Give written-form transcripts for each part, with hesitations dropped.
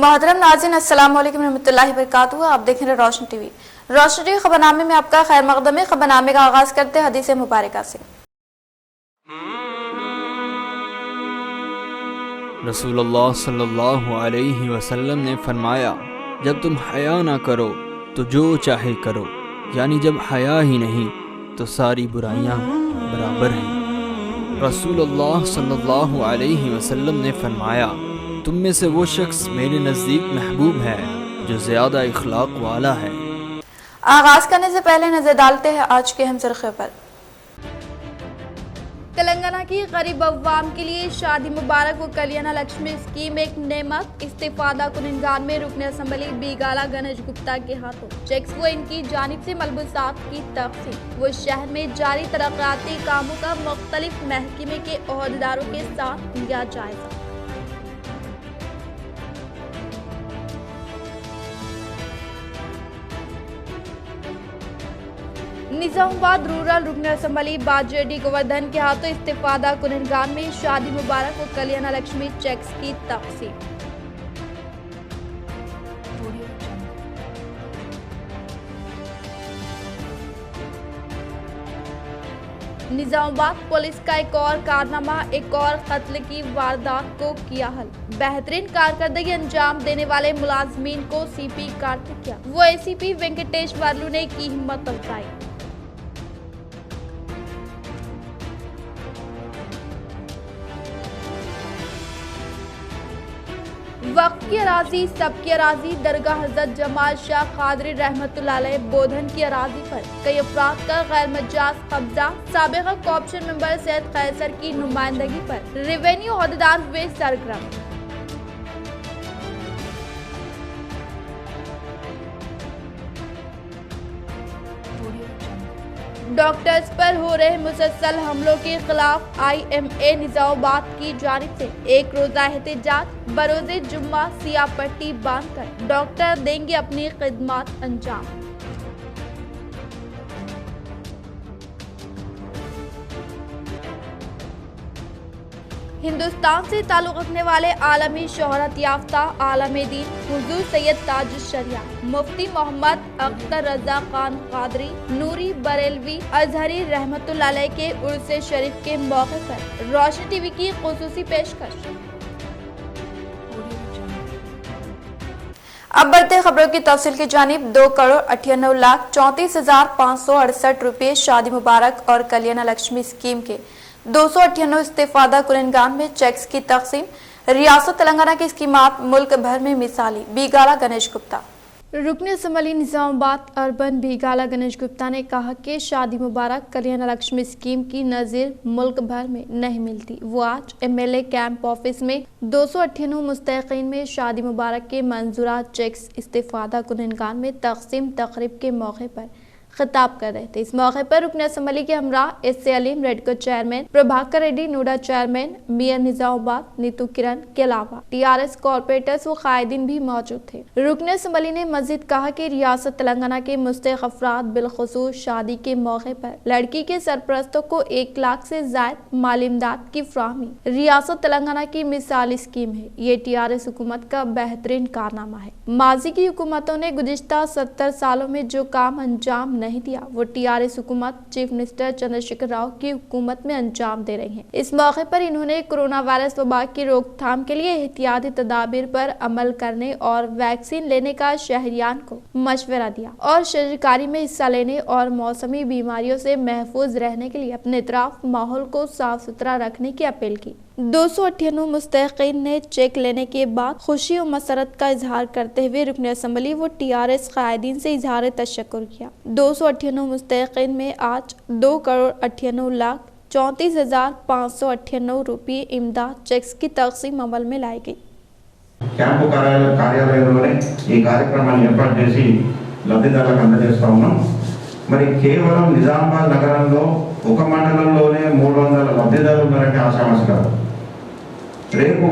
मोहतरम नाज़रीन, अस्सलाम वालेकुम रहमतुल्लाहि व बरकातुहू। आप देख रहे हैं रोशन टीवी। रोशन टीवी खबरनामे में आपका खैर मकदम है। खबरनामे का आगाज करते हैं हदीस मुबारका से। रसूलुल्लाह सल्लल्लाहु अलैहि वसल्लम ने फरमाया, जब तुम हया ना करो तो जो चाहे करो, यानी जब हया ही नहीं तो सारी बुराइयां बराबर हैं। रसूलुल्लाह सल्लल्लाहु अलैहि वसल्लम ने फरमाया, तुम में से वो शख्स मेरे नज़दीक महबूब है जो ज़्यादा इखलाक वाला है। आगाज करने से पहले नजर डालते हैं आज के अहम सुर्खियों पर। तेलंगाना की गरीब अवाम के लिए शादी मुबारक व कल्याण लक्ष्मी स्कीम एक नेमत। इस्तेफादा कुनिंगान में रुकन असम्बली बीगाला गणेश गुप्ता के हाथों चेक्स व इनकी जानिब से मलबूसात की तकसीम। वो शहर में जारी तरक्याती कामों का मुख्तलिफ महकमे के ओहदेदारों के साथ लिया जायजा। निजामाबाद रूरल रुकन असम्बली बाजेडी गोवर्धन के हाथों इस्तेफादा कुनिंगान में शादी मुबारक व कल्याण लक्ष्मी चेक्स की तकसीम। निजामाबाद पुलिस का एक और कारनामा, एक और कत्ल की वारदात को किया हल। बेहतरीन कारकर्दगी अंजाम देने वाले मुलाजमीन को सीपी कार्तिकिया व एसीपी वेंकटेश वर्लू ने की हिम्मत अफजाई। वक्फ की अराजी सबकी अराजी। दरगाह हजरत जमाल शाह कादरी रहमतुल्लाह अलैह बोधन की अराजी पर कई अफराद का गैर मजाज कब्जा। साबिका कॉर्पोरेशन मेंबर सैयद कैसर की नुमाइंदगी पर रेवेन्यू ओहदेदार हुए सरगर्म। डॉक्टर्स पर हो रहे मुसलसल हमलों के खिलाफ IMA निजामाबाद की जानिब से एक रोजा एहतजाज। बरोज़े जुम्मा सियाह पट्टी बांधकर डॉक्टर देंगे अपनी खिदमत अंजाम। हिंदुस्तान से ताल्लुक़ रखने वाले आलमी शोहरत याफ्ता आलम दीन हुजूर सैयद ताजुल शरिया मुफ्ती मोहम्मद अख्तर रजा खान कादरी नूरी बरेलवी अजहरी रहमतुल्लाह अलैह के उर्स शरीफ के मौके पर रोशन टीवी की खुसूसी पेशकश। अब बढ़ते खबरों की तफसील की जानिब। 2,98,34,568 रुपये शादी मुबारक और कल्याण लक्ष्मी स्कीम के 298 इस्तेफादा कुनिंगान में चेक्स की तकसीम। रियासत तेलंगाना की स्कीमात मुल्क भर में मिसाली। बीगाला गणेश गुप्ता। रुकन असम्बली निजामाबाद अर्बन बीगाला गणेश गुप्ता ने कहा कि शादी मुबारक कल्याण लक्ष्मी स्कीम की नज़ीर मुल्क भर में नहीं मिलती। वो आज MLA कैंप ऑफिस में 298 मुस्तहिकीन में शादी मुबारक के मंजूरात चेक्स इस्तेफादा कुनिंगान में तकसीम तकरीब के मौके पर खिताब कर रहे थे। इस मौके पर रुकन असम्बली के हमरा SC Aleem, REDCO chairman Prabhakar Reddy, NUDA chairman mayor Nizamabad Neetu Kiran के अलावा TRS कॉर्पोरेटर्स व कायदीन भी मौजूद थे। रुकन असम्बली ने मजीद कहा कि रियासत तेलंगाना के मुस्तहिक अफराद बिलखुसूस शादी के मौके पर लड़की के सरपरस्तों को 1 लाख से जायद माली इमदाद की फ्राहमी रियासत तेलंगाना की मिसाली स्कीम है। ये TRS हुकूमत का बेहतरीन कारनामा है। माजी की हुकूमतों ने गुज़िश्ता 70 सालों में जो काम अंजाम नहीं दिया वो TRS हुकूमत चीफ मिनिस्टर चंद्रशेखर राव की हुकूमत में अंजाम दे रही है। इस मौके पर इन्होंने कोरोना वायरस वबा की रोकथाम के लिए एहतियाती तदाबीर पर अमल करने और वैक्सीन लेने का शहरियान को मशवरा दिया और शजरकारी में हिस्सा लेने और मौसमी बीमारियों से महफूज रहने के लिए अपने इतराफ माहौल को साफ सुथरा रखने की अपील की। 298 मुस्तहिकीन ने चेक लेने के बाद खुशी और मसरत का इजहार करते हुए रुकन असम्बली व TRS कायदीन से इजहार तशक्कुर किया। 298 मुस्तहिकीन में आज 2,98,34,598 रुपये इमदाद चेक्स की तकसीम अमल में लाई गई। క్యాంపు కార్యాలయంలోనే ఈ కార్యక్రమాన్ని ఏర్పాటు చేసి లబ్ధిదారులకు అందజేస్తా ఉన్నాం. మరి కేవలం నిజామాబాద్ నగరంలో ఒక మండలంలోనే 300 లబ్ధిదారులు ఉన్నారంటే ఆశామాషి కాదు. రేపు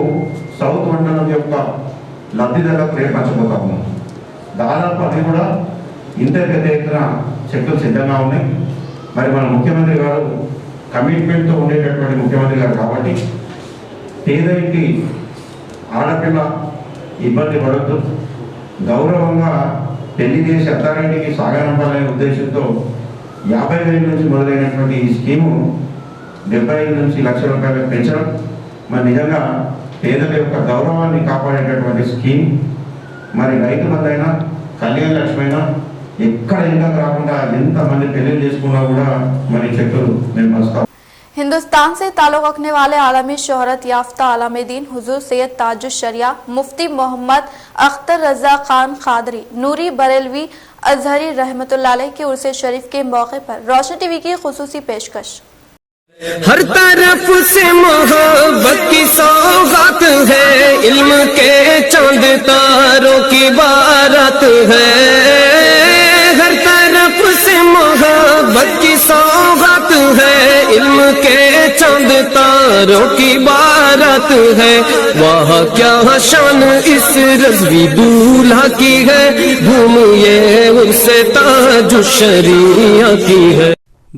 సౌత్ మండలం యొక్క లబ్ధిదారులకు రేపు పంచబోతా ఉన్నాం. దాదాపు అది కూడా ఇంత పెద్ద ఎత్తున చెక్కులు సిద్ధంగా ఉన్నాయి. మరి మన ముఖ్యమంత్రి గారు కమిట్మెంట్తో ఉండేటటువంటి ముఖ్యమంత్రి గారు కాబట్టి పేదరికి ఆడపిల్ల ఇబ్బంది పడద్దు, గౌరవంగా పెళ్లి చేసి అత్తారింటికి సాగనంపాలనే ఉద్దేశంతో 50,000 నుంచి మొదలైనటువంటి ఈ స్కీము 75 నుంచి లక్ష రూపాయలకు పెంచడం మరి నిజంగా పేదల యొక్క గౌరవాన్ని కాపాడేటటువంటి స్కీమ్. మరి రైతు బంధైనా కళ్యాణ లక్ష్మి అయినా ఎక్కడ ఇంకా రాకుండా ఎంతమంది పెళ్లి చేసుకున్నా కూడా మరి చెక్కులు మేము వస్తాం. हिंदुस्तान से ताल्लुक़ रखने वाले आलमी शोहरत याफ्ता आलम दीन हुजूर सैयद ताजुश शरिया मुफ्ती मोहम्मद अख्तर रजा खान खादरी नूरी बरेलवी अजहरी रहमतुल्लाह अलैह के उर्स शरीफ के मौके पर रोशनी टीवी की खुसूसी पेशकश। हर तरफ से मोहब्बत की सौगात है, इल्म के चांद तारों की बारात है। हर तरफ से मोहब्बत की सौगात है, इल्म के चांद तारों की बारात है। वहाँ क्या शान इस रज़वी दूल्हा की है, धूम ये उनसे ताजुश शरिया की है।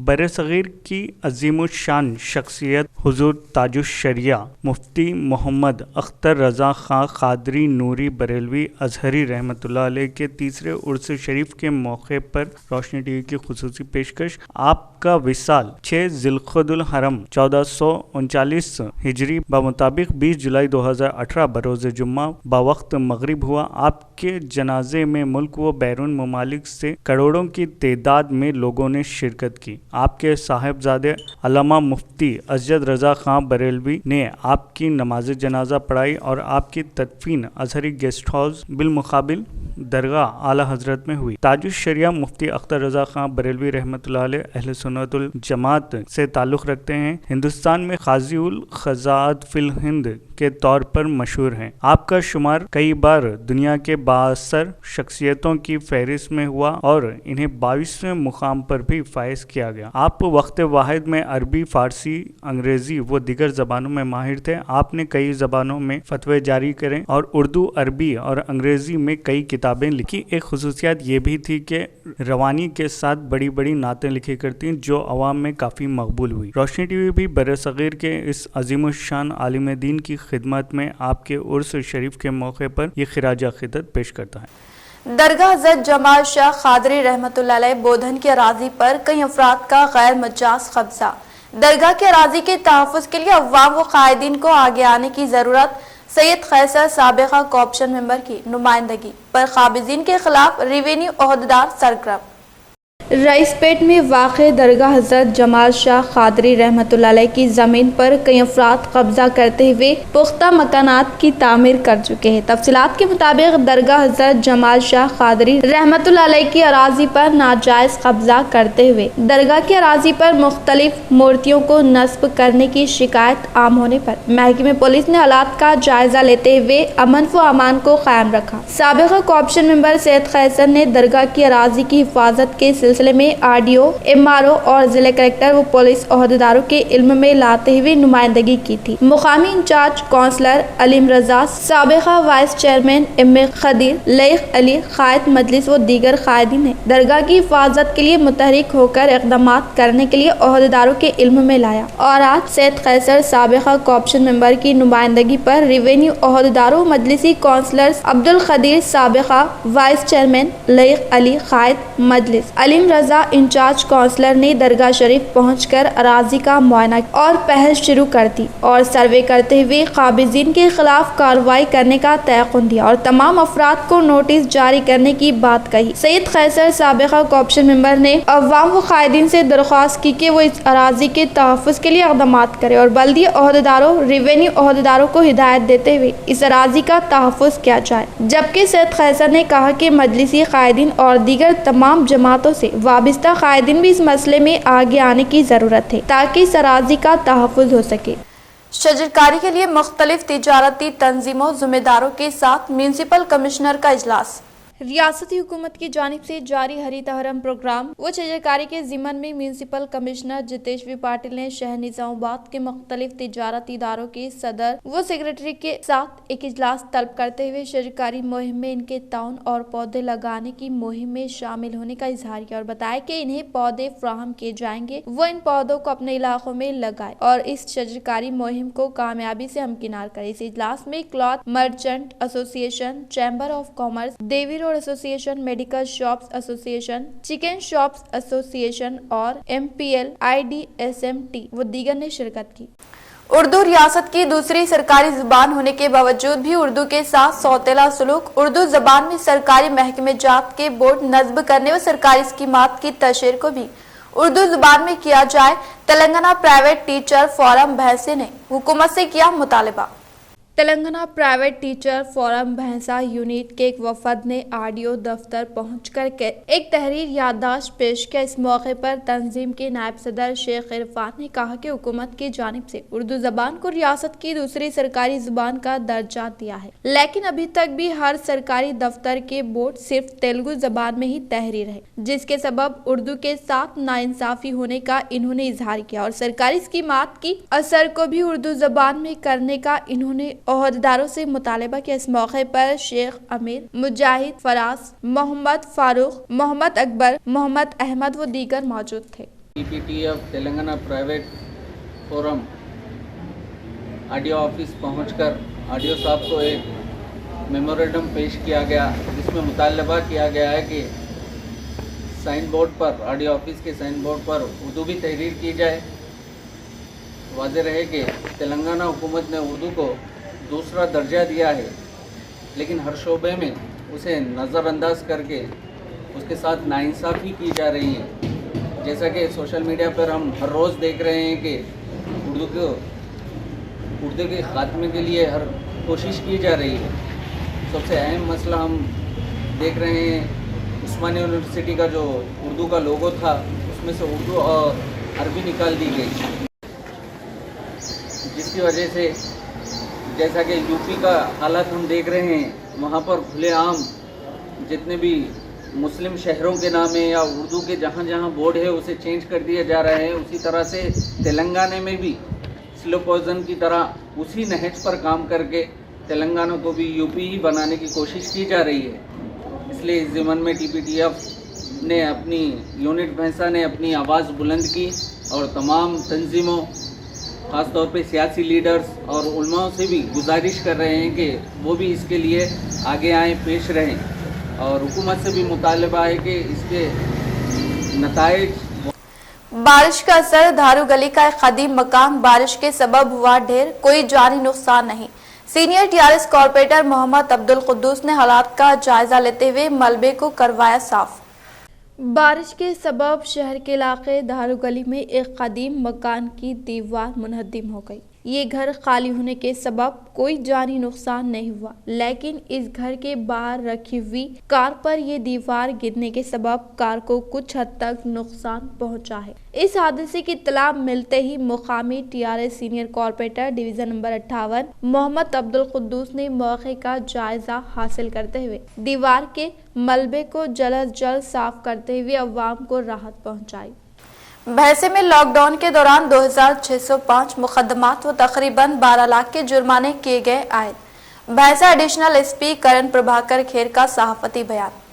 बरसग़ीर की अज़ीमुश्शान शख्सियत हुज़ूर ताजुश शरिया मुफ्ती मोहम्मद अख्तर रज़ा खां क़ादरी नूरी बरेलवी अज़हरी रहमतुल्लाह अलैह के तीसरे उर्स शरीफ के मौके पर रोशनी टीवी की खुसूसी पेशकश। आपका विसाल 6 ज़िलक़अदुल हरम 1439 हिजरी बमुताबिक 20 जुलाई 2018 बरोज़ जुम्मा बवक्त मगरिब हुआ। आपके जनाजे में मुल्क व बैरून ममालिक से करोड़ों की तादाद में लोगों ने शिरकत की। आपके साहिबजादे अल्लामा मुफ्ती अजद रज़ा खां बरेलवी ने आपकी नमाज जनाजा पढ़ाई और आपकी तदफीन अजहरी गेस्ट हाउस बिलमुकाबिल दरगाह आला हजरत में हुई। ताजुश शरिया मुफ्ती अख्तर रज़ा खां बरेलवी रहमतुल्लाह अलैह अहले सुन्नतुल जमात से ताल्लुक़ रखते हैं। हिंदुस्तान में क़ाज़ी उल क़ज़ात फिल हिंद के तौर पर मशहूर हैं। आपका शुमार कई बार दुनिया के बाअसर शख्सियतों की फहरिस्त में हुआ और इन्हें 22वें मुकाम पर भी फाइज किया गया। आप वक्त वाहिद में अरबी, फ़ारसी, अंग्रेज़ी व दीगर ज़बानों में माहिर थे। आपने कई ज़बानों में फतवे जारी करें और उर्दू, अरबी और अंग्रेज़ी में कई किताबें लिखी। एक खुसूसियत ये भी थी कि रवानी के साथ बड़ी बड़ी नातें लिखी करती जो अवाम में काफ़ी मकबूल हुई। रोशनी टीवी भी बरसग़ीर के इस अज़ीमुश्शान आलिम दीन की खिदमत में आपके उर्स शरीफ के मौके पर यह खिराज अक़ीदत पेश करता है। दरगाह हज़रत जमाल शाह क़ादरी रहमतुल्लाह अलैह बोधन की अराज़ी पर कई अफराद का गैर मजाज कब्जा। दरगाह की अराज़ी के तहफ़्फ़ुज़ के लिए अव्वाम व क़ायदीन को आगे आने की ज़रूरत। सैयद क़ैसर साबिक़ा कॉर्पोरेशन मेंबर की नुमाइंदगी पर क़ाबिज़ीन के खिलाफ रेवेन्यू ओहदेदार सरगर्म। रईसपेट में वाक़े दरगाह हज़रत जमाल शाह क़ादरी रहमतुल्लाह अलैह की ज़मीन पर कई अफराद कब्ज़ा करते हुए पुख्ता मकानात की तामीर कर चुके हैं। तफसीलात के मुताबिक दरगाह हज़रत जमाल शाह क़ादरी रहमतुल्लाह अलैह की अराज़ी पर नाजायज़ कब्ज़ा करते हुए दरगाह की अराज़ी पर मुख्तलिफ मूर्तियों को नस्ब करने की शिकायत आम होने पर महकमे पुलिस ने हालात का जायज़ा लेते हुए अमन व अमान को कायम रखा। साबिक़ा कॉर्पोरेशन मेंबर सैयद क़ैसर ने दरगाह की अराज़ी की हिफाजत के सिलसिले में आरडीओ, एमआरओ और जिला कलेक्टर व पुलिस ओहदेदारों के इल्म में लाते हुए नुमाइंदगी की थी। मुकामी इंचार्ज काउंसलर अलीम रजा, साबिक़ा vice chairman M Khadeer, Laeeq Ali, कायद मजलिस व दीगर कायदीन ने दरगाह की हिफाजत के लिए मुतहरिक होकर इक़दाम करने के लिए ओहदेदारों के इल्म में लाया और आज सैयद क़ैसर साबिक़ा कॉर्पोरेशन मेंबर की नुमाइंदगी पर रेवेन्यू ओहदेदारों, मजलिसी काउंसलर्स अब्दुल खदीर साबिक़ा वाइस चेयरमैन, लईक अली, कायद मजलिस, अलीम रजा इंचार्ज काउंसलर ने दरगाह शरीफ पहुंचकर अराजी का मुआयना और पहल शुरू कर दी और सर्वे करते हुए काबिज़ीन के खिलाफ कार्रवाई करने का तयक़ुन दिया और तमाम अफराद को नोटिस जारी करने की बात कही। सैयद क़ैसर साबिक़ा कॉर्पोरेशन मेंबर ने अवाम व कायदीन से दरख्वास्त की कि वो इस अराजी के तहफ़्फ़ुज़ के लिए इक़दाम करे और बल्दिया ओहदेदारों, रेवेन्यू ओहदेदारों को हिदायत देते हुए इस अराजी का तहफ़्फ़ुज़ किया जाए। जबकि सैयद क़ैसर ने कहा कि मजलिसी कायदीन और दीगर तमाम जमातों से वाबिस्ता कायदीन भी इस मसले में आगे आने की ज़रूरत है ताकि इस अराज़ी का तहफ़्फ़ुज़ हो सके। शजरकारी के लिए मुख्तलिफ तिजारती तंजीमों ज़िम्मेदारों के साथ म्यूनसिपल कमिश्नर का इजलास। ریاستی حکومت کی جانب سے جاری ہریت اہرم پروگرام و شجرکاری کے ضمن میں municipal commissioner Jitesh V Patil نے شہر نظام آباد کے مختلف تجارتی اداروں کے صدر و سیکرٹری کے ساتھ ایک اجلاس طلب کرتے ہوئے شجرکاری مہم میں ان کے تعاون اور پودے لگانے کی مہم میں شامل ہونے کا اظہار کیا اور بتایا کہ انہیں پودے فراہم کیے جائیں گے، وہ ان پودوں کو اپنے علاقوں میں لگائے اور اس شجرکاری مہم کو کامیابی سے ہمکنار کرے۔ اس اجلاس میں کلاتھ مرچنٹ ایسوسی ایشن، chamber of commerce, Devi road ایسوسی ایشن، میڈیکل شاپس ایسوسی ایشن، چکن شاپس ایسوسی ایشن اور MPL IDSMT و دیگر نے شرکت کی۔ اردو ریاست کی دوسری سرکاری زبان ہونے کے باوجود بھی اردو کے ساتھ سوتیلا سلوک، اردو زبان میں سرکاری محکمہ جات کے بورڈ نصب کرنے و سرکاری اسکیمات کی تشہیر کو بھی اردو زبان میں کیا جائے، تلنگانہ پرائیویٹ ٹیچر فورم بھینسے نے حکومت سے کیا مطالبہ۔ Telangana private teacher forum Bhainsa unit کے ایک وفد نے RDO دفتر پہنچ کر ایک تحریر یادداشت پیش کیا۔ اس موقع پر تنظیم کے نائب صدر شیخ عرفان نے کہا کہ حکومت کی جانب سے اردو زبان کو ریاست کی دوسری سرکاری زبان کا درجہ دیا ہے، لیکن ابھی تک بھی ہر سرکاری دفتر کے بورڈ صرف تیلگو زبان میں ہی تحریر ہے، جس کے سبب اردو کے ساتھ ناانصافی ہونے کا انہوں نے اظہار کیا اور سرکاری اسکیمات کی اثر کو بھی اردو زبان میں کرنے کا انہوں نے عہدیداروں سے مطالبہ کیا۔ اس موقع پر شیخ امیر، مجاہد فراز، محمد فاروق، محمد اکبر، محمد احمد و دیگر موجود تھے۔ TPTF Telangana private forum RDO office پہنچ کر RDO صاحب کو ایک میمورنڈم پیش کیا گیا، جس میں مطالبہ کیا گیا ہے کہ سائن بورڈ پر RDO آفس کے سائن بورڈ پر اردو بھی تحریر کی جائے۔ واضح رہے کہ تلنگانہ حکومت نے اردو کو دوسرا درجہ دیا ہے، لیکن ہر شعبے میں اسے نظر انداز کر کے اس کے ساتھ ناانصافی کی جا رہی ہے۔ جیسا کہ سوشل میڈیا پر ہم ہر روز دیکھ رہے ہیں کہ اردو کے خاتمے کے لیے ہر کوشش کی جا رہی ہے۔ سب سے اہم مسئلہ ہم دیکھ رہے ہیں، عثمانیہ یونیورسٹی کا جو اردو کا لوگو تھا اس میں سے اردو اور عربی نکال دی گئی، جس کی وجہ سے جیسا کہ UP کا حالات ہم دیکھ رہے ہیں، وہاں پر کھلے عام جتنے بھی مسلم شہروں کے نام ہیں یا اردو کے جہاں جہاں بورڈ ہے اسے چینج کر دیا جا رہا ہے۔ اسی طرح سے تلنگانہ میں بھی سلو پوائزن کی طرح اسی نہج پر کام کر کے تلنگانہ کو بھی UP ہی بنانے کی کوشش کی جا رہی ہے۔ اس لیے اس ضمن میں TPTF نے اپنی یونٹ بھینسا نے اپنی آواز بلند کی اور تمام تنظیموں، خاص طور پہ سیاسی لیڈرز اور علماء سے بھی گزارش کر رہے ہیں کہ وہ بھی اس کے لیے آگے آئیں، پیش رہیں، اور حکومت سے بھی مطالبہ ہے کہ اس کے نتائج۔ بارش کا اثر، دھارو گلی کا ایک قدیم مکان بارش کے سبب ہوا ڈھیر، کوئی جانی نقصان نہیں۔ سینئر TRS کارپوریٹر محمد عبدالقدوس نے حالات کا جائزہ لیتے ہوئے ملبے کو کروایا صاف۔ بارش کے سبب شہر کے علاقے دھارو گلی میں ایک قدیم مکان کی دیوار منہدم ہو گئی۔ یہ گھر خالی ہونے کے سبب کوئی جانی نقصان نہیں ہوا، لیکن اس گھر کے باہر رکھی ہوئی کار پر یہ دیوار گرنے کے سبب کار کو کچھ حد تک نقصان پہنچا ہے۔ اس حادثے کی اطلاع ملتے ہی مقامی TRS senior corporator division number 58 محمد عبدالقدوس نے موقع کا جائزہ حاصل کرتے ہوئے دیوار کے ملبے کو جلد از جلد صاف کرتے ہوئے عوام کو راحت پہنچائی۔ بھینسے میں لاک ڈاؤن کے دوران 2605 مقدمات و تقریباً 12 لاکھ کے جرمانے کیے گئے عائد۔ بھینسا ایڈیشنل SP کرن پربھاکر کھیر کا صحافتی بیان۔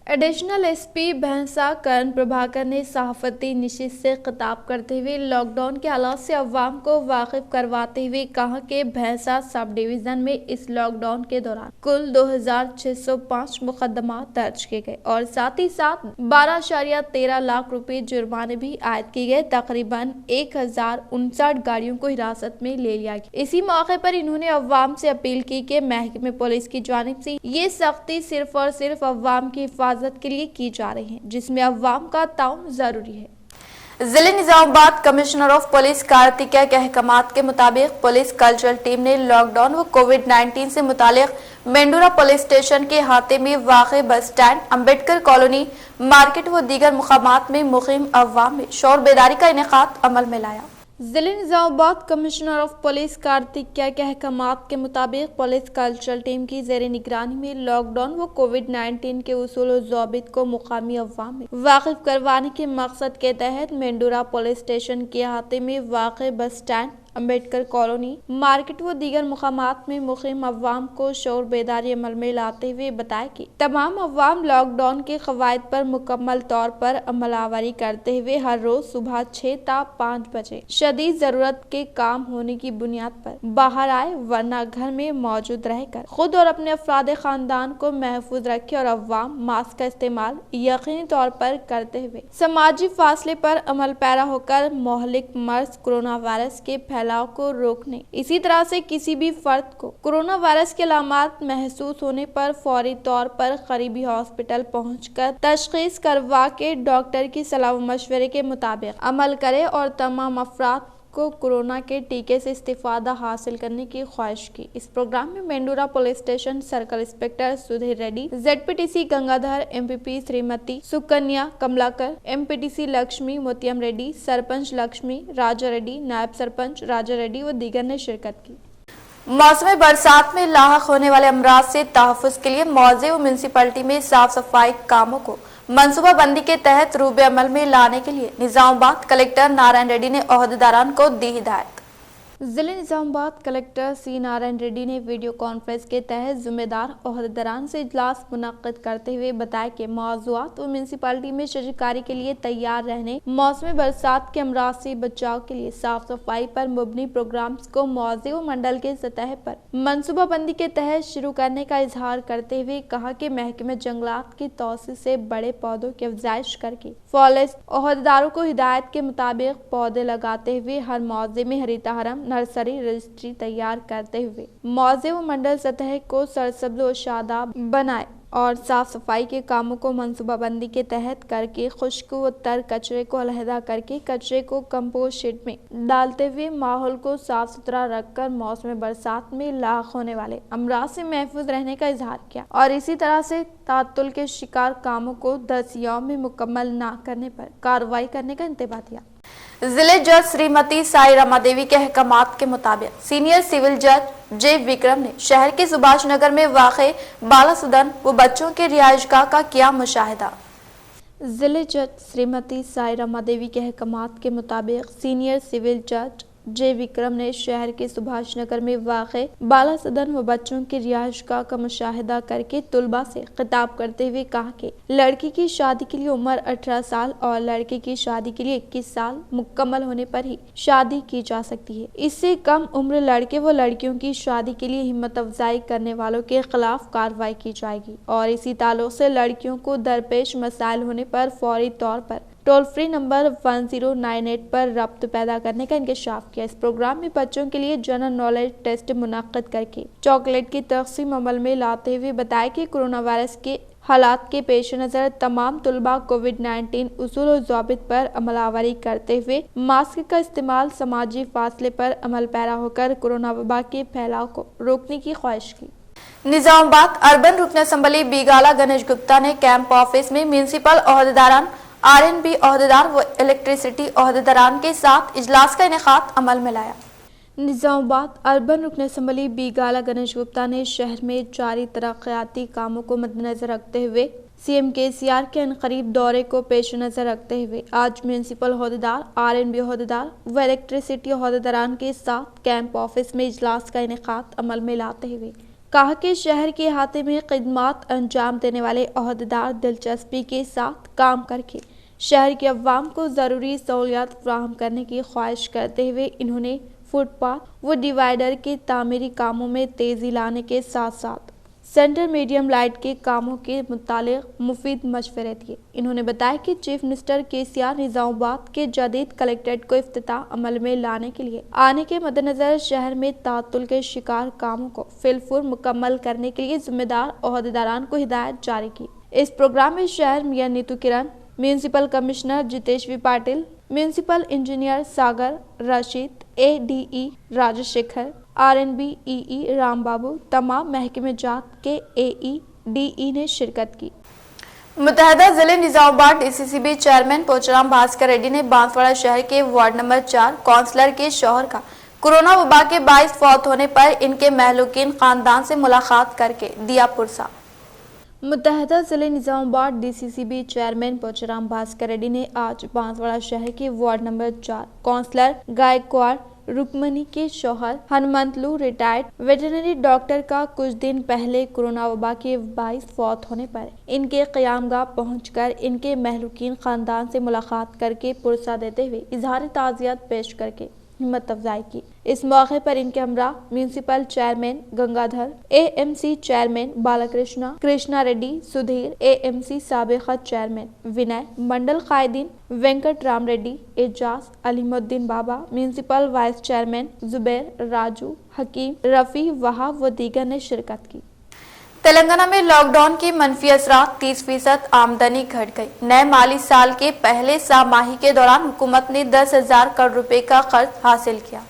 ایڈیشنل SP بھینسا کرن پربھاکر نے صحافتی نشست سے خطاب کرتے ہوئے لاک ڈاؤن کے حالات سے عوام کو واقف کرواتے ہوئے کہا کہ بھینسا سب ڈویژن میں اس لاک ڈاؤن کے دوران کل 2605 مقدمات درج کیے گئے اور ساتھ ہی ساتھ 12.13 لاکھ روپے جرمانے بھی عائد کیے گئے۔ تقریباً 1059 گاڑیوں کو حراست میں لے لیا گیا۔ اسی موقع پر انہوں نے عوام سے اپیل کی کہ محکمہ پولیس کی جانب سے یہ سختی صرف اور صرف عوام کی حفاظت کے لیے کی جا رہی ہیں، جس میں عوام کا تعاون ضروری ہے۔ ضلع نظام آباد کمشنر آف پولیس کارتیکیہ کے احکامات کے مطابق پولیس کلچرل ٹیم نے لاک ڈاؤن و کووڈ-19 سے متعلق مینڈورا پولیس اسٹیشن کے احاطے میں واقع bus stand, Ambedkar colony, market و دیگر مقامات میں مقیم عوام میں شعور بیداری کا انعقاد عمل میں لایا۔ ضلع نظام آباد کمشنر آف پولیس کارتکیہ کے احکامات کے مطابق پولیس کلچرل ٹیم کی زیر نگرانی میں لاک ڈاؤن و کووڈ-19 کے اصول و ضوابط کو مقامی عوام میں واقف کروانے کے مقصد کے تحت مینڈورا پولیس اسٹیشن کے احاطے میں واقع bus stand, Ambedkar colony, market و دیگر مقامات میں مقیم عوام کو شعور بیداری عمل میں لاتے ہوئے بتایا کہ تمام عوام لاک ڈاؤن کے قواعد پر مکمل طور پر عمل آوری کرتے ہوئے ہر روز صبح 6 تا 5 بجے شدید ضرورت کے کام ہونے کی بنیاد پر باہر آئے، ورنہ گھر میں موجود رہ کر خود اور اپنے افراد خاندان کو محفوظ رکھے اور عوام ماسک کا استعمال یقینی طور پر کرتے ہوئے سماجی فاصلے پر عمل پیرا ہو کر مہلک مرض کورونا وائرس کے پھیلاؤ کو روکنے، اسی طرح سے کسی بھی فرد کو کورونا وائرس کے علامات محسوس ہونے پر فوری طور پر قریبی ہاسپٹل پہنچ کر تشخیص کروا کے ڈاکٹر کی صلاح و مشورے کے مطابق عمل کرے اور تمام افراد کو کورونا کے ٹیکے سے استفادہ حاصل کرنے کی خواہش کی۔ اس پروگرام میں Mendora police station circle inspector Sudhir Reddy, ZPTC Gangadhar, MPP Srimathi Sukanya Kamalakar, MPTC Lakshmi Muthyam Reddy, sarpanch Lakshmi Raja Reddy, نائب سرپنچ راجا ریڈی و دیگر نے شرکت کی۔ موسم برسات میں لاحق ہونے والے امراض سے تحفظ کے لیے موضع و میونسپلٹی میں صاف صفائی کاموں کو منصوبہ بندی کے تحت روب عمل میں لانے کے لیے نظام آباد کلکٹر نارائن ریڈی نے عہدیداران کو دی ہدایت۔ ضلع نظام آباد کلکٹر سی نارائن ریڈی نے ویڈیو کانفرنس کے تحت ذمہ دار عہدیداران سے اجلاس منعقد کرتے ہوئے بتایا کہ موضوعات و میونسپلٹی میں شجرکاری کے لیے تیار رہنے، موسم برسات کے امراض سے بچاؤ کے لیے صاف صفائی پر مبنی پروگرامز کو موضع و منڈل کے سطح پر منصوبہ بندی کے تحت شروع کرنے کا اظہار کرتے ہوئے کہا کہ محکمہ جنگلات کی توسیع سے بڑے پودوں کی افزائش کر کے فارسٹ عہدیداروں کو ہدایت کے مطابق پودے لگاتے ہوئے ہر موضع میں ہریتا حرم نرسری رجسٹری تیار کرتے ہوئے موضع و منڈل سطح کو سرسبز و شاداب بنائے اور صاف صفائی کے کاموں کو منصوبہ بندی کے تحت کر کے خشک و تر کچرے کو علیحدہ کر کے کچرے کو کمپوسٹ شیٹ میں ڈالتے ہوئے ماحول کو صاف ستھرا رکھ کر موسم برسات میں لاحق ہونے والے امراض سے محفوظ رہنے کا اظہار کیا اور اسی طرح سے تعطل کے شکار کاموں کو 10 یوم میں مکمل نہ کرنے پر کارروائی کرنے کا انتباہ دیا۔ ضلع جج سریمتی سائی رما دیوی کے احکامات کے مطابق سینئر سول جج جے وکرم نے شہر کے سبھاش نگر میں واقع بالا سدن و بچوں کے رہائش گاہ کا کیا مشاہدہ۔ ضلع جج سریمتی سائی رما دیوی کے احکامات کے مطابق سینئر سول جج جے وکرم نے شہر کے سبھاش نگر میں واقع بالا سدن و بچوں کی رہائش گاہ کا مشاہدہ کر کے طلباء سے خطاب کرتے ہوئے کہا کہ لڑکی کی شادی کے لیے عمر 18 سال اور لڑکے کی شادی کے لیے 21 سال مکمل ہونے پر ہی شادی کی جا سکتی ہے۔ اس سے کم عمر لڑکے و لڑکیوں کی شادی کے لیے ہمت افزائی کرنے والوں کے خلاف کارروائی کی جائے گی اور اسی تعلق سے لڑکیوں کو درپیش مسائل ہونے پر فوری طور پر ٹول فری نمبر 1098 پر رابطہ پیدا کرنے کا انکشاف کیا۔ اس پروگرام میں بچوں کے لیے جنرل نالج ٹیسٹ منعقد کر کے چاکلیٹ کی تقسیم عمل میں لاتے ہوئے بتایا کہ کورونا وائرس کے حالات کے پیش نظر تمام طلباء کووڈ-19 اصول و ضوابط پر عمل آوری کرتے ہوئے ماسک کا استعمال، سماجی فاصلے پر عمل پیرا ہو کر کورونا وبا کے پھیلاؤ کو روکنے کی خواہش کی۔ نظام آباد اربن رکن اسمبلی بیگالا گنیش گپتا نے کیمپ آفس میں میونسپل عہدیداران، RNB عہدیدار و الیکٹریسٹی عہدیداران کے ساتھ اجلاس کا انعقاد عمل میں لایا۔ نظام آباد اربن رکن اسمبلی بیگالا گنیش گپتا نے شہر میں جاری ترقیاتی کاموں کو مد نظر رکھتے ہوئے CM KCR کے عنقریب دورے کو پیش نظر رکھتے ہوئے آج میونسپل عہدیدار، RNB عہدیدار و الیکٹریسٹی عہدیداران کے ساتھ کیمپ آفس میں اجلاس کا انعقاد عمل میں لاتے ہوئے کہا کہ شہر کے احاطے میں خدمات انجام دینے والے عہدیدار دلچسپی کے ساتھ کام کر کے شہر کے عوام کو ضروری سہولیات فراہم کرنے کی خواہش کرتے ہوئے انہوں نے فٹ پاتھ و ڈیوائیڈر کے تعمیری کاموں میں تیزی لانے کے ساتھ ساتھ سینٹر میڈیم لائٹ کے کاموں کے متعلق مفید مشورے دیے۔ انہوں نے بتایا کہ چیف منسٹر KCR نظام آباد کے جدید کلیکٹریٹ کو افتتاح عمل میں لانے کے لیے آنے کے مد نظر شہر میں تعطل کے شکار کاموں کو فی الفور مکمل کرنے کے لیے ذمہ دار عہدیداران کو ہدایت جاری کی۔ اس پروگرام میں شہر mayor Neetu Kiran, municipal commissioner Jitesh V Patil, municipal engineer Sagar Rasheed, ADE Rajesh Shekhar, RNB EE Ram Babu, تمام محکمہ جات کے AE DE نے شرکت کی۔ मुतहदा जिले निजामाबाद डीसीसीबी चेयरमैन पोचराम भास्कर रेड्डी ने बांसवाड़ा शहर के वार्ड नंबर 4 काउंसलर के शौहर का कोरोना वबा के बाइस फौत होने पर इनके महलूकीन खानदान से मुलाकात करके दिया पुरसा। मुतहदा जिले निजामाबाद डीसीसीबी चेयरमैन पोचराम भास्कर रेड्डी ने आज बांसवाड़ा शहर के ward number 4 councillor Gaikwad Rukmini के शौहर हनुमंतलू रिटायर्ड वेटरनरी डॉक्टर का कुछ दिन पहले कोरोना वबा के 22 फौत होने पर इनके क़यामगाह पहुंचकर इनके महलूकीन खानदान से मुलाकात करके पुरसा देते हुए इजहार ताज़ियत पेश करके हिम्मत अफजाई की। इस मौके पर इनके हमरा municipal chairman Gangadhar, AMC chairman Balakrishna, Krishna Reddy, Sudhir, AMC साबिक़ चेयरमैन विनय, मंडल कायदीन Venkat Ram Reddy, Ejaz, Alimuddin Baba, municipal vice chairman Zubair, Raju, Hakeem, Rafi, Wahab व दीगर ने शिरकत की। तेलंगाना में लॉकडाउन की मनफी असरात 30% आमदनी घट गई। नए माली साल के पहले सामाही के दौरान हुकूमत ने 10,000 करोड़ रुपए का कर्ज हासिल किया।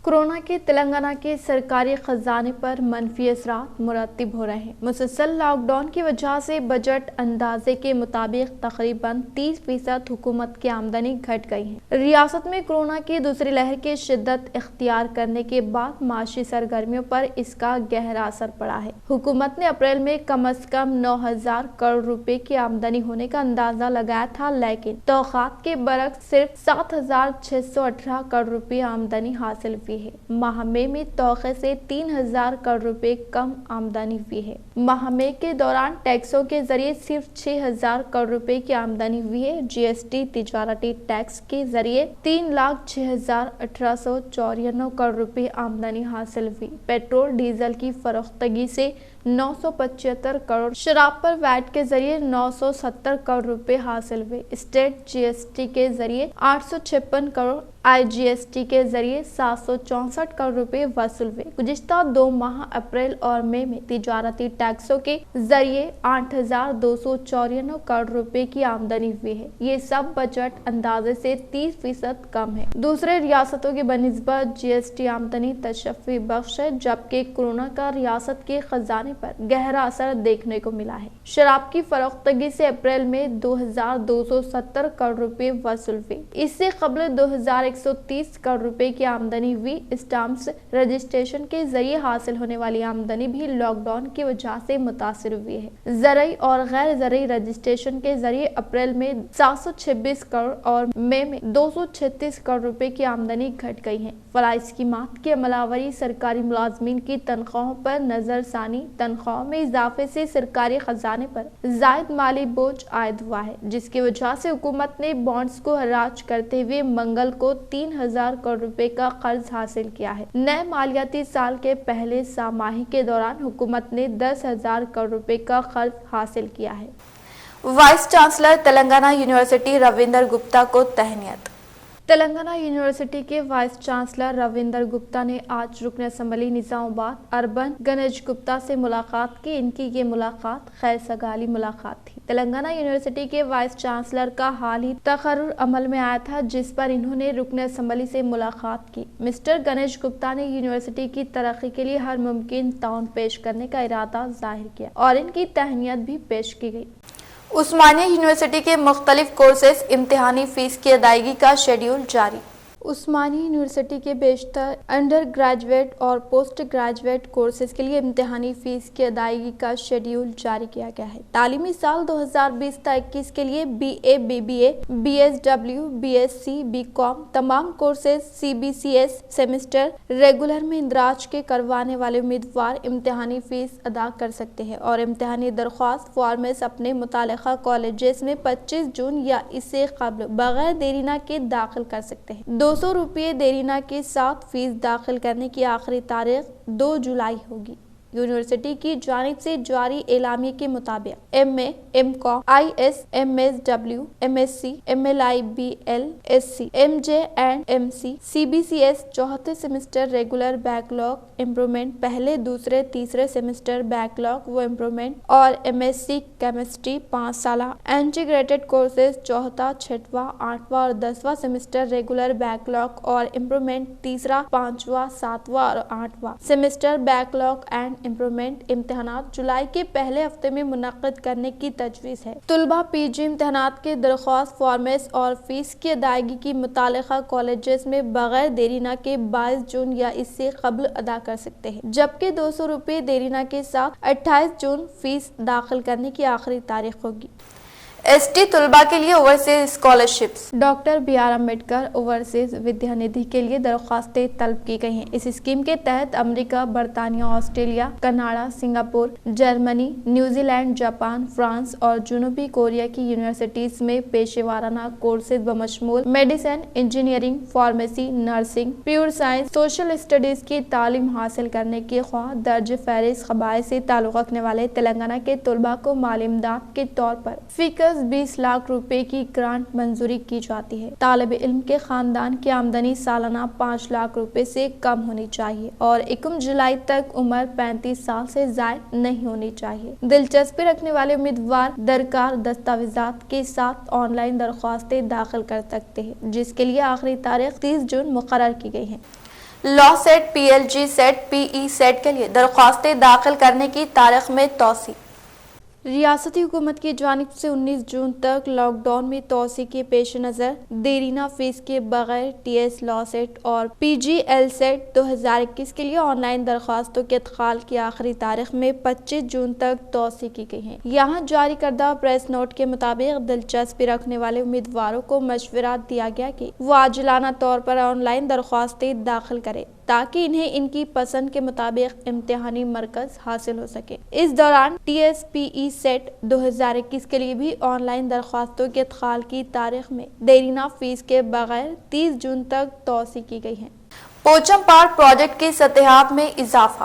कोरोना के तेलंगाना के सरकारी खजाने पर मनफी असरात मुरतब हो रहे हैं। मुसलसल लॉकडाउन की वजह से बजट अंदाजे के मुताबिक तकरीबन 30% हुकूमत की आमदनी घट गई है। रियासत में कोरोना की दूसरी लहर की शिद्दत इख्तियार करने के बाद माशी सरगर्मियों पर इसका गहरा असर पड़ा है। हुकूमत ने अप्रैल में कम अज कम 9,000 करोड़ रुपए की आमदनी होने का अंदाजा लगाया था, लेकिन तौक़ात के बरक्स सिर्फ 7,618 करोड़ रुपए आमदनी हासिल हुई है। माह में तौखे से 3,000 करोड़ रुपए कम आमदनी हुई है। माह के दौरान टैक्सों के जरिए सिर्फ 6,000 करोड़ रुपए की आमदनी हुई है। जीएसटी तिजारती टैक्स के जरिए 3,06,1894 करोड़ रुपए आमदनी हासिल हुई। पेट्रोल डीजल की फरोख्तगी से 975 करोड़, शराब पर वैट के जरिए 970 करोड़ रुपए हासिल हुए। स्टेट जीएसटी के जरिए 856 करोड़, आईजीएसटी के जरिए 764 करोड़ रुपए वसूल हुए। गुज़िश्ता 2 माह अप्रैल और मई में तिजारती टैक्सों के जरिए 8,294 करोड़ रुपए की आमदनी हुई है। ये सब बजट अंदाजे से 30% कम है। दूसरे रियासतों के बनिस्बत जीएसटी आमदनी तशफ़ी बख्श है, जबकि कोरोना का रियासत के खजाने पर गहरा असर देखने को मिला है। शराब की फरोख्तगी से अप्रैल में 2,270 करोड़ रुपए वसूल हुए। इससे कबल 2,130 करोड़ रुपए की आमदनी हुई। स्टाम्प्स रजिस्ट्रेशन के जरिए हासिल होने वाली आमदनी भी लॉकडाउन की वजह से मुतासिर हुई है। ज़रई और गैर ज़रई रजिस्ट्रेशन के जरिए अप्रैल में 726 करोड़ और मई में 236 करोड़ रुपए की आमदनी घट गई है। फलाह स्कीमात के अमलावरी, सरकारी मुलाजमीन की तनख्वाहों पर नजरसानी, तनख्वाहों में इजाफे से सरकारी खजाने पर जायद माली बोझ आयद हुआ है, जिसकी वजह से हुकूमत ने बॉन्ड्स को हराज करते हुए मंगल को 3,000 करोड़ रुपए का कर्ज हासिल किया है। नए मालियाती साल के पहले सामाही के दौरान हुकूमत ने 10,000 करोड़ रुपए का कर्ज हासिल किया है। Vice chancellor Telangana university Ravinder Gupta को तहनीत। तेलंगाना यूनिवर्सिटी के वाइस चांसलर रविंदर गुप्ता ने आज रुकन असम्बली निजामाबाद अर्बन गणेश गुप्ता से मुलाकात की। इनकी ये मुलाकात खैर सगाली मुलाकात थी। तेलंगाना यूनिवर्सिटी के वाइस चांसलर का हाल ही तकर्रुर अमल में आया था, जिस पर इन्होंने रुकन असम्बली से मुलाकात की। मिस्टर गणेश गुप्ता ने यूनिवर्सिटी की तरक्की के लिए हर मुमकिन ताउन पेश करने का इरादा जाहिर किया और इनकी तहनीत भी पेश की गई। उस्मानिया यूनिवर्सिटी के मुख्तलिफ कोर्सेज इम्तिहानी फीस की अदायगी का शेड्यूल जारी। उस्मानिया यूनिवर्सिटी के बेशतर अंडर ग्रेजुएट और पोस्ट ग्रेजुएट कोर्सेज के लिए इम्तिहानी फीस की अदायगी का शेड्यूल जारी किया गया है। तालीमी साल 2020-21 के लिए BA, BBA, BSW, BSc, BCom तमाम कोर्सेज CBCS सेमेस्टर रेगुलर में इंदराज के करवाने वाले उम्मीदवार इम्तिहानी फीस अदा कर सकते हैं और इम्तिहानी दरख्वास्त फॉर्मेस अपने मुतालिका कॉलेजेस में 25 जून या इससे कबल बगैर देरीना के दाखिल कर सकते हैं। 200 रुपये देरीना के साथ फीस दाखिल करने की आखिरी तारीख 2 जुलाई होगी। यूनिवर्सिटी की जानिब से जारी एलामिये के मुताबिक MA, MCom, IS, MSW, MSc, MLIBL, SC, MJ and MC, CBCS चौथे सेमेस्टर रेगुलर बैकलॉग इम्प्रूवमेंट, पहले दूसरे तीसरे सेमेस्टर बैकलॉग व इम्प्रूवमेंट और MSc केमिस्ट्री 5 साला इंटीग्रेटेड कोर्सेज चौथा, छठवां, 8वां और 10वां सेमेस्टर रेगुलर बैकलॉग और इम्प्रूवमेंट तीसरा, 5वां, 7वां और 8वां सेमेस्टर बैकलॉग एंड امپرومنٹ امتحانات جولائی کے پہلے ہفتے میں منعقد کرنے کی تجویز ہے۔ طلبہ پی جی امتحانات کے درخواست فارمیٹس اور فیس کی ادائیگی کی متعلقہ کالجز میں بغیر دیرینہ کے 22 جون یا اس سے قبل ادا کر سکتے ہیں، جبکہ 200 روپے دیرینہ کے ساتھ 28 جون فیس داخل کرنے کی آخری تاریخ ہوگی۔ ایس ٹی طلبہ کے لیے overseas scholarships. Doctor B R Ambedkar overseas Vidya Nidhi کے لیے درخواستیں طلب کی گئی ہیں۔ اس اسکیم کے تحت امریکہ، برطانیہ، آسٹریلیا، کینیڈا، سنگاپور، جرمنی، نیوزی لینڈ، جاپان، فرانس اور جنوبی کوریا کی یونیورسٹیز میں پیشہ ورانہ کورسز بمشمول medicine, engineering, pharmacy, nursing, pure science, social studies کی تعلیم حاصل کرنے کے خواہاں درج فہرست قبائل سے تعلق رکھنے والے تلنگانہ کے طلباء کو مالی امداد کے طور پر فیکس 20 لاکھ روپے کی گرانٹ منظوری کی جاتی ہے۔ طالب علم کے خاندان کی آمدنی سالانہ 5 لاکھ روپے سے کم ہونی چاہیے اور 1 جولائی تک عمر 35 سال سے زائد نہیں ہونی چاہیے۔ دلچسپی رکھنے والے امیدوار درکار دستاویزات کے ساتھ آن لائن درخواستیں داخل کر سکتے ہیں، جس کے لیے آخری تاریخ 30 جون مقرر کی گئی ہے۔ Law CET, P L G CET, P E CET کے لیے درخواستیں داخل کرنے کی تاریخ میں توسیع۔ ریاستی حکومت کی جانب سے 19 جون تک لاک ڈاؤن میں توسیع کے پیش نظر دیرینہ فیس کے بغیر ٹی ایس لا سیٹ اور پی جی ایل سیٹ 2021 کے لیے آن لائن درخواستوں کے ادخال کی آخری تاریخ میں 25 جون تک توسیع کی گئی ہے۔ یہاں جاری کردہ پریس نوٹ کے مطابق دلچسپی رکھنے والے امیدواروں کو مشورہ دیا گیا کہ وہ عاجلانہ طور پر آن لائن درخواستیں داخل کریں تاکہ انہیں ان کی پسند کے مطابق امتحانی مرکز حاصل ہو سکے۔ اس دوران T S P E set 2021 کے لیے بھی آن لائن درخواستوں کے ادخال کی تاریخ میں دیرینہ فیس کے بغیر 30 جون تک توسیع کی گئی ہے۔ پوچم پاڑ پروجیکٹ کی سطحیاب میں اضافہ۔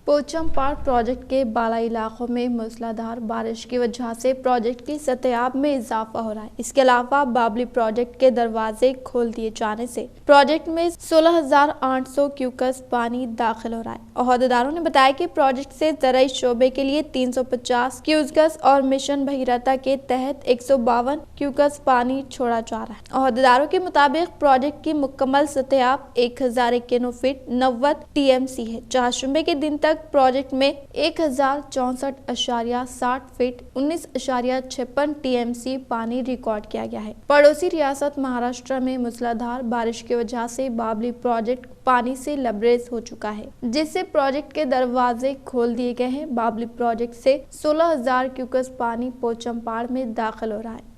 پوچم پاڑ پروجیکٹ کے بالائی علاقوں میں موسلادھار بارش کی وجہ سے پروجیکٹ کی سطحیاب میں اضافہ ہو رہا ہے۔ اس کے علاوہ بابلی پروجیکٹ کے دروازے کھول دیے جانے سے پروجیکٹ میں 16,800 کیوکس پانی داخل ہو رہا ہے۔ عہدیداروں نے بتایا کہ پروجیکٹ سے زرعی شعبے کے لیے 350 کیوسکس اور مشن بھگیرتا کے تحت 152 کیوکس پانی چھوڑا جا رہا ہے۔ عہدیداروں کے مطابق پروجیکٹ کی مکمل سطحیاب 1091 فٹ 90 ٹی ایم سی ہے، جہاں شنبے کے دن تک پروجیکٹ میں 1064.60 فٹ 19.56 ٹی ایم سی پانی ریکارڈ کیا گیا ہے۔ پڑوسی ریاست مہاراشٹر میں موسلادھار بارش کی وجہ سے بابلی پروجیکٹ پانی سے لبریز ہو چکا ہے، جس سے پروجیکٹ کے دروازے کھول دیے گئے ہیں۔ بابلی پروجیکٹ سے 16,000 کیوکس پانی پوچم پاڑ میں داخل ہو رہا ہے۔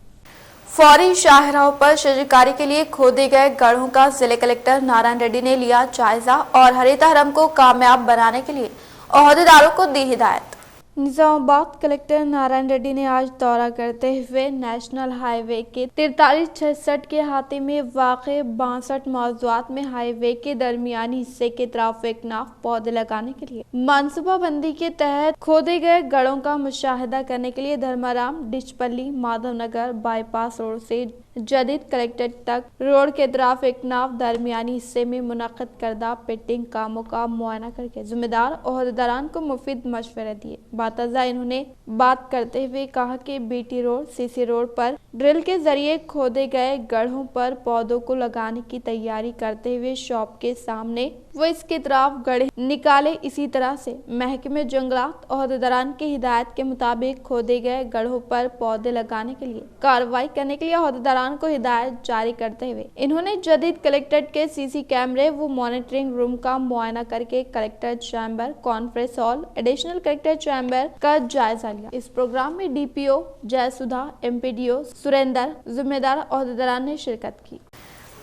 فوری شاہراہوں پر شجرکاری کے لیے کھودے گئے گڑھوں کا ضلع کلکٹر نارائن ریڈی نے لیا جائزہ اور ہریتا حرم کو کامیاب بنانے کے لیے عہدیداروں کو دی ہدایت۔ نظام آباد کلکٹر نارائن ریڈی نے آج دورہ کرتے ہوئے نیشنل ہائی وے کے 4366 کے احاطے میں واقع 62 موضوعات میں ہائی وے کے درمیانی حصے کے ٹریفک ناف پودے لگانے کے لیے منصوبہ بندی کے تحت کھودے گئے گڑھوں کا مشاہدہ کرنے کے لیے Dharmaram Dichpally Madhav Nagar bypass road سے جدید کلکٹریٹ تک روڈ کے ٹریفک ناف درمیانی حصے میں منعقد کردہ پٹنگ کاموں کا معائنہ کر کے ذمہ دار عہدیداران کو مفید مشورے دیے۔ باتازہ انہوں نے بات کرتے ہوئے کہا کہ بی ٹی روڈ سی سی روڈ پر ڈرل کے ذریعے کھودے گئے گڑھوں پر پودوں کو لگانے کی تیاری کرتے ہوئے شاپ کے سامنے وہ اس کے طرف گڑھے نکالے۔ اسی طرح سے محکمہ جنگلات عہدیداران کی ہدایت کے مطابق کھودے گئے گڑھوں پر پودے لگانے کے لیے کارروائی کرنے کے لیے عہدیداران کو ہدایت جاری کرتے ہوئے انہوں نے جدید کلکٹریٹ کے سی سی کیمرے و مانیٹرنگ روم کا معائنہ کر کے collectorate chamber, conference hall, additional collectorate chamber کا جائزہ لیا۔ اس پروگرام میں D P O J Sudha, M P D O Surender, ذمہ دار عہدیداران نے شرکت کی۔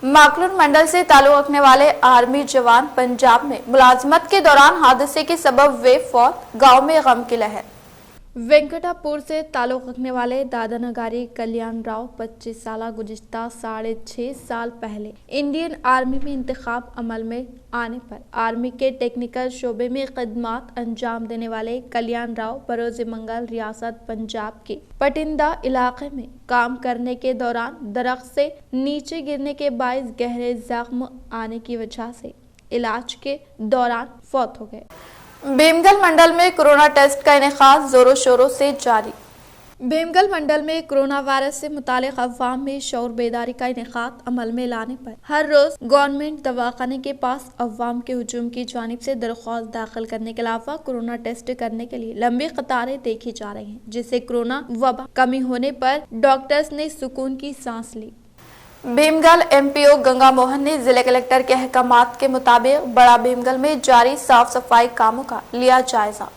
ماکلون منڈل سے تعلق رکھنے والے آرمی جوان پنجاب میں ملازمت کے دوران حادثے کے سبب ہوئے فوت، گاؤں میں غم کی لہر۔ وینکٹا پور سے تعلق رکھنے والے دادا نگاری کلیان راؤ 25 سالہ گزشتہ 6.5 سال پہلے انڈین آرمی میں انتخاب عمل میں آنے پر آرمی کے ٹیکنیکل شعبے میں خدمات انجام دینے والے کلیان راؤ بروز منگل ریاست پنجاب کے پٹندا علاقے میں کام کرنے کے دوران درخت سے نیچے گرنے کے باعث گہرے زخم آنے کی وجہ سے علاج کے دوران فوت ہو گئے۔ بھیمگل منڈل میں کورونا ٹیسٹ کا انعقاد زوروں شوروں سے جاری۔ भीमगल मंडल में कोरोना वायरस से मुतालिक अफवाह में शौर बेदारी का इनेकाद अमल में लाने पर हर रोज गवर्नमेंट दवाखाने के पास अवाम के हुजूम की जानिब से दरख्वास्त दाखिल करने के अलावा कोरोना टेस्ट करने के लिए लंबी कतारें देखी जा रही हैं, जिससे कोरोना वबा कमी होने पर डॉक्टर्स ने सुकून की सांस ली। भीमगल एमपीओ गंगा मोहन ने जिले कलेक्टर के अहकामात के मुताबिक बड़ा भीमगल में जारी साफ सफाई कामों का लिया जायजा।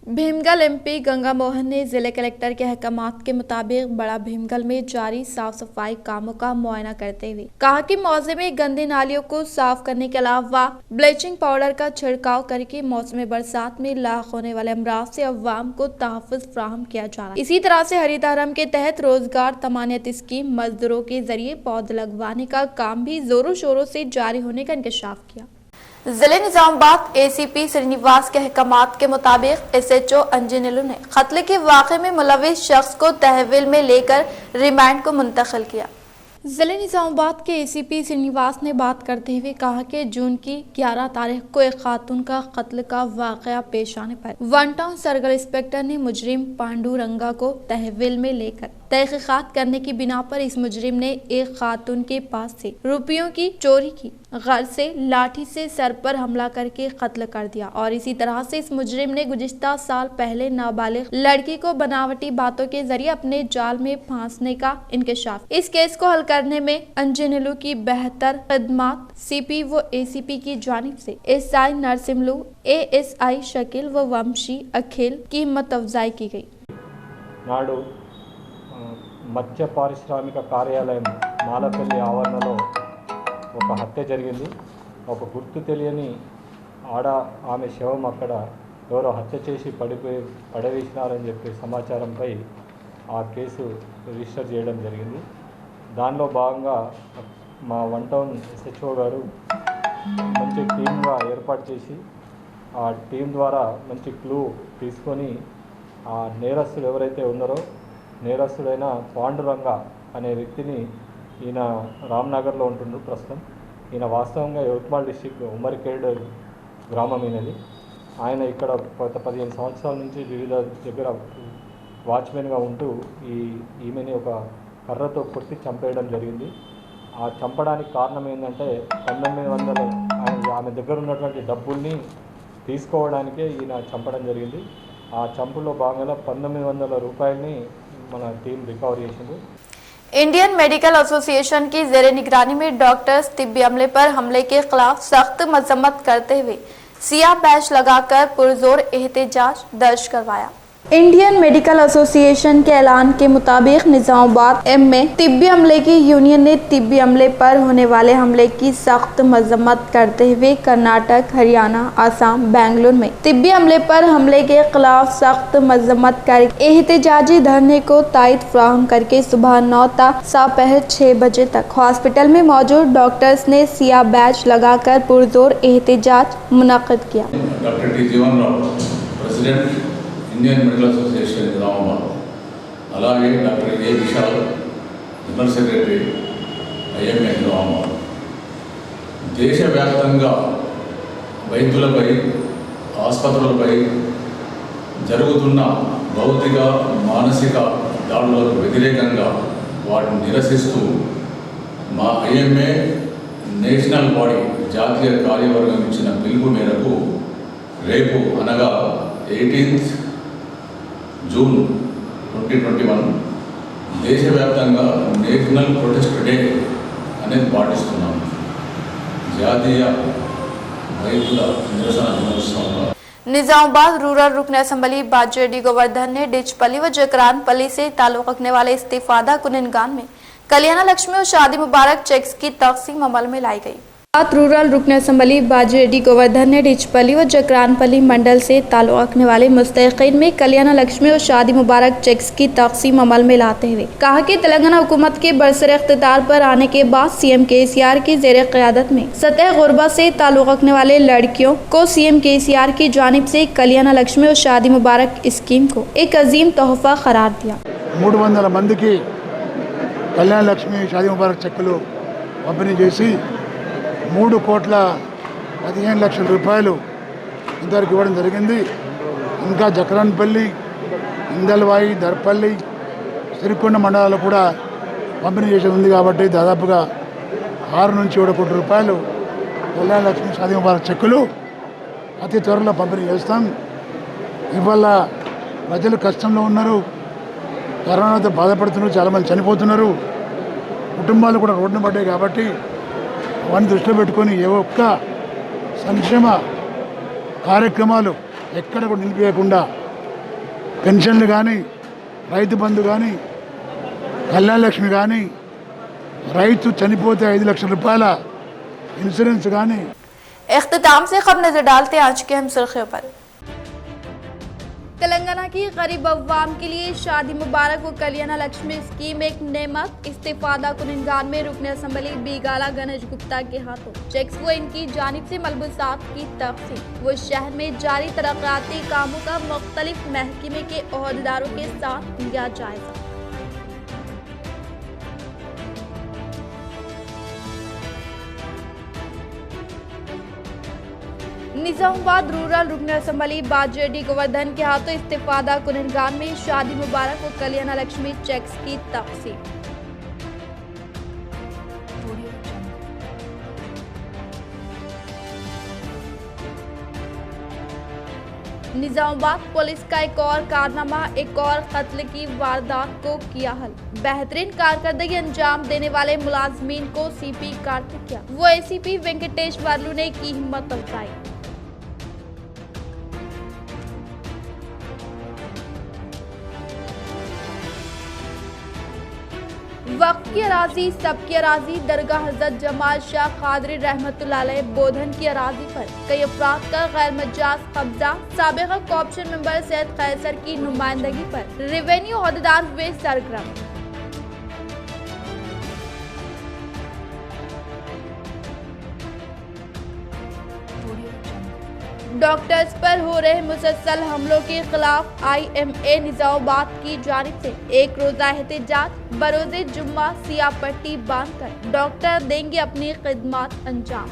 भीमगल एमपी गंगा मोहन ने जिले कलेक्टर के अहकामात के मुताबिक बड़ा भीमगल में जारी साफ सफाई कामों का मुआयना करते हुए कहा कि मौसम में गंदे नालियों को साफ करने के अलावा ब्लीचिंग पाउडर का छिड़काव करके मौसम बरसात में लाख होने वाले अमराज से अवाम को तहफ़्फ़ुज़ फ्राहम किया जा रहा है। इसी तरह से हरित हरम के तहत रोजगार तमानियत स्कीम मजदूरों के जरिए पौधे लगवाने का काम भी जोरों शोरों से जारी होने का इंकशाफ किया। जिले निजामाबाद एसीपी श्रीनिवास के अहकामात के मुताबिक एसएचओ अंजनेलू ने कत्ल के वाक़े में मुलविस शख्स को तहवील में लेकर रिमांड को मुंतकिल किया। जिले निजामाबाद के एसीपी श्रीनिवास ने बात करते हुए कहा कि जून की 11 तारीख को एक खातून का कत्ल का वाक़या पेश आने पर वन टाउन सर्कल इंस्पेक्टर ने मुजरिम पांडुरंगा को तहवील में लेकर तहकीकात करने की बिना पर इस मुजरिम ने एक खातून के पास से रुपयों की चोरी की गर्ज से लाठी से सर पर हमला करके कत्ल कर दिया और इसी तरह से इस मुजरिम ने गुज़िश्ता साल पहले नाबालिग लड़की को बनावटी बातों के जरिए अपने जाल में फांसने का इंकशाफ। इस केस को हल करने में अंजनेलू की बेहतर खिदमत सीपी व एसीपी की जानिब से एसआई नरसिम्लू, एएसआई शकील व वंशी अखिल की हिम्मत अफजाई की गई। నాడు మత్స్య పారిశ్రామిక కార్యాలయం మాలపల్లి ఆవరణలో ఒక హత్య జరిగింది. ఒక గుర్తు తెలియని ఆమె శవం అక్కడ ఎవరో హత్య చేసి పడవేసినారని చెప్పి సమాచారంపై ఆ కేసు రిజిస్టర్ చేయడం జరిగింది. దానిలో భాగంగా మా వన్ టౌన్ ఎస్హెచ్ఓ గారు మంచి టీమ్గా ఏర్పాటు చేసి ఆ టీం ద్వారా మంచి క్లూ తీసుకొని ఆ నేరస్తులు ఎవరైతే ఉన్నారో నేరస్తుడైన పాండురంగ అనే వ్యక్తిని ఈయన రామ్నగర్లో ఉంటున్నారు ప్రస్తుతం. ఈయన వాస్తవంగా యవత్మాల్ డిస్టిక్ ఉమ్మరికేడ్ గ్రామం ఈయనది. ఆయన ఇక్కడ గత 15 సంవత్సరాల నుంచి వివిధ దగ్గర వాచ్మెన్గా ఉంటూ ఈమెని ఒక కర్రతో కొట్టి చంపేయడం జరిగింది. ఆ చంపడానికి కారణం ఏంటంటే 1900 ఆమె దగ్గర ఉన్నటువంటి డబ్బుల్ని తీసుకోవడానికే ఈయన చంపడం జరిగింది. ఆ చంపులో భాగంగా 1900 రూపాయలని మన టీం రికవర్ చేసింది. इंडियन मेडिकल एसोसिएशन की जेर निगरानी में डॉक्टर्स तिब्बी अमले पर हमले के खिलाफ सख्त मजम्मत करते हुए सियाह बैच लगाकर पुरजोर एहतजाज दर्ज करवाया। इंडियन मेडिकल एसोसिएशन के ऐलान के मुताबिक निजामाबाद एम में तिब्बी अमले की यूनियन ने तिब्बी अमले पर होने वाले हमले की सख्त मजम्मत करते हुए कर्नाटक, हरियाणा, आसाम, बेंगलुरु में तिब्बी अमले पर हमले के खिलाफ सख्त मजम्मत कर एहतजाजी धरने को तायद फ्राहम करके सुबह 9 ता दोपहर 6 बजे तक हॉस्पिटल में मौजूद डॉक्टर्स ने सियाह बैच लगाकर पुरजोर एहतजाज मुनक्किद किया। Doctor T Jeevan Rao president Indian medical association Nizamabad, అలాగే doctor A Vishal general secretary IMA Nizamabad, దేశవ్యాప్తంగా వైద్యులపై ఆసుపత్రులపై జరుగుతున్న భౌతిక మానసిక దాడులకు వ్యతిరేకంగా వాటిని నిరసిస్తూ మా ఐఎంఏ నేషనల్ బాడీ జాతీయ కార్యవర్గం ఇచ్చిన పిలుపు మేరకు రేపు అనగా 18 జూన్ 2021 దేశవ్యాప్తంగా నేషనల్ ప్రొటెస్ట్ డే అనేది పాటిస్తున్నాము. జాతీయ వైద్యుల నిరసన దినోత్సవంగా निजामाबाद रूरल रुकन असम्बली बाजेडी गोवर्धन ने डिचपली व जकरानपली से ताल्लुक़ रखने वाले इस्तीफादा कुनिनगान में कल्याण लक्ष्मी और शादी मुबारक चेक्स की तकसीम अमल में लाई गई। रूरल रुकन असम्बली बाजेडी गोवर्धन ने डिचपली व जकरानपली मंडल से ताल्लुक़ रखने वाले मुस्तहिक़ीन में कल्याण लक्ष्मी और शादी मुबारक चेक्स की तकसीम अमल में लाते हुए कहा कि तेलंगाना हुकूमत के बरसर इख्तियार पर आने के बाद सीएम केसीआर की ज़ेर क़यादत में सतह गुरबा से ताल्लुक़ रखने वाले लड़कियों को सीएम केसीआर की जानिब से कल्याण लक्ष्मी और शादी मुबारक स्कीम को एक अजीम तोहफ़ा करार दिया। 300 మందికి కళ్యాణ లక్ష్మి షాదీ ముబారక్ చెక్కులు పంపిణీ చేసి 3,15,00,000 రూపాయలు ఇంతవరకు ఇవ్వడం జరిగింది. ఇంకా జకరాన్పల్లి, ఇందల్వాయి, దర్పల్లి, సిరికొండ మండలాల్లో కూడా పంపిణీ చేసేది ఉంది కాబట్టి దాదాపుగా 6 నుంచి 7 కోట్ల రూపాయలు కళ్యాణ లక్ష్మి షాదీ ముబారక్ చెక్కులు అతి త్వరలో పంపిణీ చేస్తాం. ఇవాళ ప్రజలు కష్టంలో ఉన్నారు, కరోనాతో బాధపడుతున్నారు, చాలామంది చనిపోతున్నారు, కుటుంబాలు కూడా రోడ్డున పడ్డాయి. కాబట్టి అవన్నీ దృష్టిలో పెట్టుకొని ఏ ఒక్క సంక్షేమ కార్యక్రమాలు ఎక్కడ కూడా నిలిపివేయకుండా పెన్షన్లు కానీ, రైతు బంధు కానీ, కళ్యాణ లక్ష్మి కానీ, రైతు చనిపోతే 5 లక్షల రూపాయల ఇన్సూరెన్స్ కానీ. इख्तिताम से खबर नजर डालते हैं आज के हम सुर्खियों पर। तेलंगाना की गरीब अवाम के लिए शादी मुबारक व कल्याण लक्ष्मी स्कीम एक नेमत। इस्तीफादा कुनिंगान में रुकन असम्बली बीगाला गणेश गुप्ता के हाथों चेक्स व इनकी जानिब से मलबूसात की तकसीम। वो शहर में जारी तरक्याती कामों का मुख्तलिफ महकमे के ओहदेदारों के साथ लिया जायजा। निजामाबाद रूरल रुकन असम्बली बाजेडी गोवर्धन के हाथों इस्तीफादा कुनिंगान में शादी मुबारक व कल्याण लक्ष्मी चेक्स की तकसीम। निजामाबाद पुलिस का एक और कारनामा, एक और कत्ल की वारदात को किया हल। बेहतरीन कारकर्दगी अंजाम देने वाले मुलाजमीन को सीपी कार्तिक किया, वो एसीपी वेंकटेश वर्लू ने की हिम्मत अफजाई। वक्त की अराजी सबकी अराजी। दरगाह हजरत जमाल शाह कादरी रहमतुल्लाह अलैह बोधन की अराजी पर कई अफराद का गैर मजाज कब्जा। साबिका कॉर्पोरेशन मेंबर सैयद कैसर की नुमाइंदगी पर रेवेन्यू ओहदेदार हुए सरगर्म। डॉक्टर्स पर हो रहे मुसलसल हमलों के खिलाफ IMA निजामाबाद की जानिब से एक रोजा एहतजाज। बरोज़े जुम्मा सियाह पट्टी बांधकर डॉक्टर देंगे अपनी खिदमत अंजाम।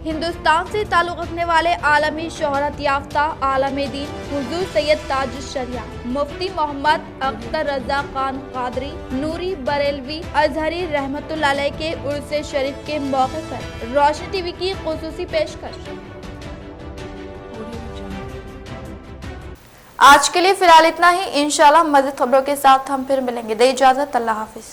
हिंदुस्तान से ताल्लुक़ रखने वाले आलमी शोहरत याफ्ता आलमे दीन हुजूर सैयद ताजुश शरिया मुफ्ती मोहम्मद अख्तर रजा खान कादरी नूरी बरेलवी अजहरी रहमतुल्लाह अलैह के उर्स शरीफ के मौके पर रोशनी टीवी की खुसूसी पेशकश। आज के लिए फिलहाल इतना ही। इंशाल्लाह मज़ीद खबरों के साथ हम फिर मिलेंगे। दे इजाज़त, अल्लाह हाफिज।